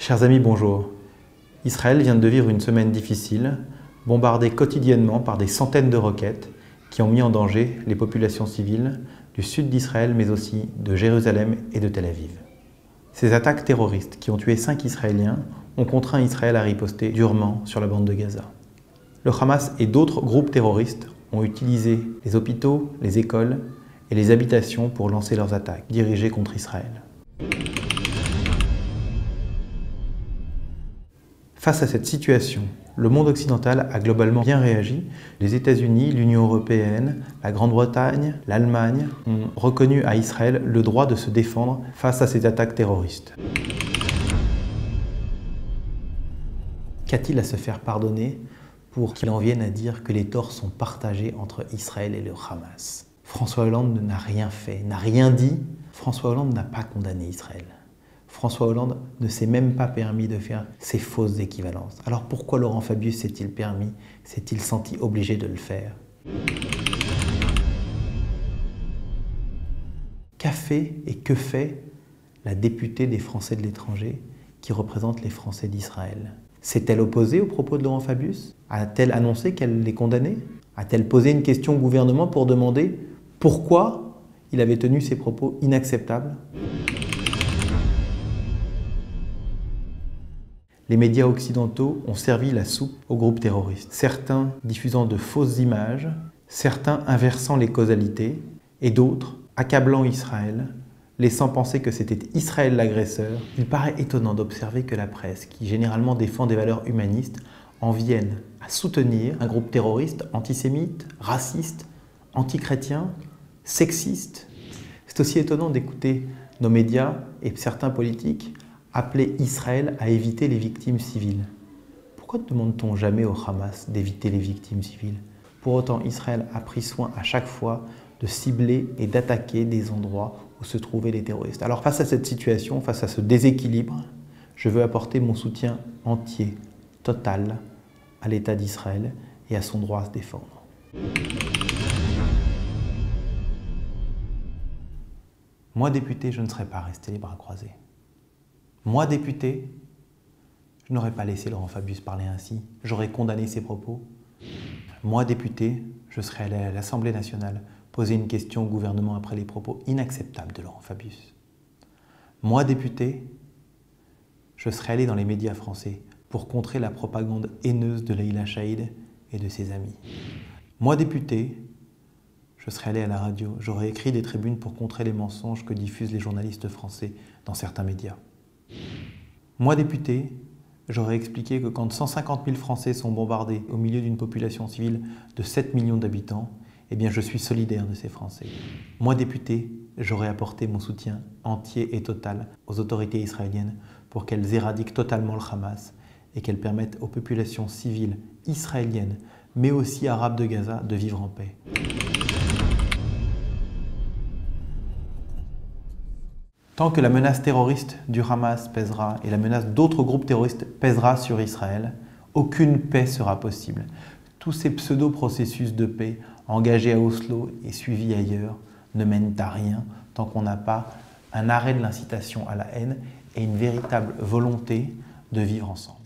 Chers amis, bonjour. Israël vient de vivre une semaine difficile, bombardée quotidiennement par des centaines de roquettes qui ont mis en danger les populations civiles du sud d'Israël, mais aussi de Jérusalem et de Tel Aviv. Ces attaques terroristes qui ont tué 5 Israéliens ont contraint Israël à riposter durement sur la bande de Gaza. Le Hamas et d'autres groupes terroristes ont utilisé les hôpitaux, les écoles et les habitations pour lancer leurs attaques dirigées contre Israël. Face à cette situation, le monde occidental a globalement bien réagi. Les États-Unis, l'Union européenne, la Grande-Bretagne, l'Allemagne ont reconnu à Israël le droit de se défendre face à ces attaques terroristes. Qu'a-t-il à se faire pardonner pour qu'il en vienne à dire que les torts sont partagés entre Israël et le Hamas? François Hollande n'a rien fait, n'a rien dit. François Hollande n'a pas condamné Israël. François Hollande ne s'est même pas permis de faire ces fausses équivalences. Alors pourquoi Laurent Fabius s'est-il permis, s'est-il senti obligé de le faire? Qu'a fait et que fait la députée des Français de l'étranger qui représente les Français d'Israël? S'est-elle opposée aux propos de Laurent Fabius? A-t-elle annoncé qu'elle les condamnait? A-t-elle posé une question au gouvernement pour demander pourquoi il avait tenu ces propos inacceptables? Les médias occidentaux ont servi la soupe aux groupes terroristes, certains diffusant de fausses images, certains inversant les causalités, et d'autres accablant Israël, laissant penser que c'était Israël l'agresseur. Il paraît étonnant d'observer que la presse, qui généralement défend des valeurs humanistes, en vienne à soutenir un groupe terroriste antisémite, raciste, antichrétien, sexiste. C'est aussi étonnant d'écouter nos médias et certains politiques appeler Israël à éviter les victimes civiles. Pourquoi ne demande-t-on jamais au Hamas d'éviter les victimes civiles? Pour autant, Israël a pris soin à chaque fois de cibler et d'attaquer des endroits où se trouvaient les terroristes. Alors face à cette situation, face à ce déséquilibre, je veux apporter mon soutien entier, total, à l'État d'Israël et à son droit à se défendre. Moi, député, je ne serais pas resté les bras croisés. Moi, député, je n'aurais pas laissé Laurent Fabius parler ainsi. J'aurais condamné ses propos. Moi, député, je serais allé à l'Assemblée nationale poser une question au gouvernement après les propos inacceptables de Laurent Fabius. Moi, député, je serais allé dans les médias français pour contrer la propagande haineuse de Leïla Chaïd et de ses amis. Moi, député, je serais allé à la radio. J'aurais écrit des tribunes pour contrer les mensonges que diffusent les journalistes français dans certains médias. Moi, député, j'aurais expliqué que quand 150 000 Français sont bombardés au milieu d'une population civile de 7 millions d'habitants, eh bien je suis solidaire de ces Français. Moi, député, j'aurais apporté mon soutien entier et total aux autorités israéliennes pour qu'elles éradiquent totalement le Hamas et qu'elles permettent aux populations civiles israéliennes, mais aussi arabes de Gaza, de vivre en paix. Tant que la menace terroriste du Hamas pèsera et la menace d'autres groupes terroristes pèsera sur Israël, aucune paix sera possible. Tous ces pseudo-processus de paix engagés à Oslo et suivis ailleurs ne mènent à rien tant qu'on n'a pas un arrêt de l'incitation à la haine et une véritable volonté de vivre ensemble.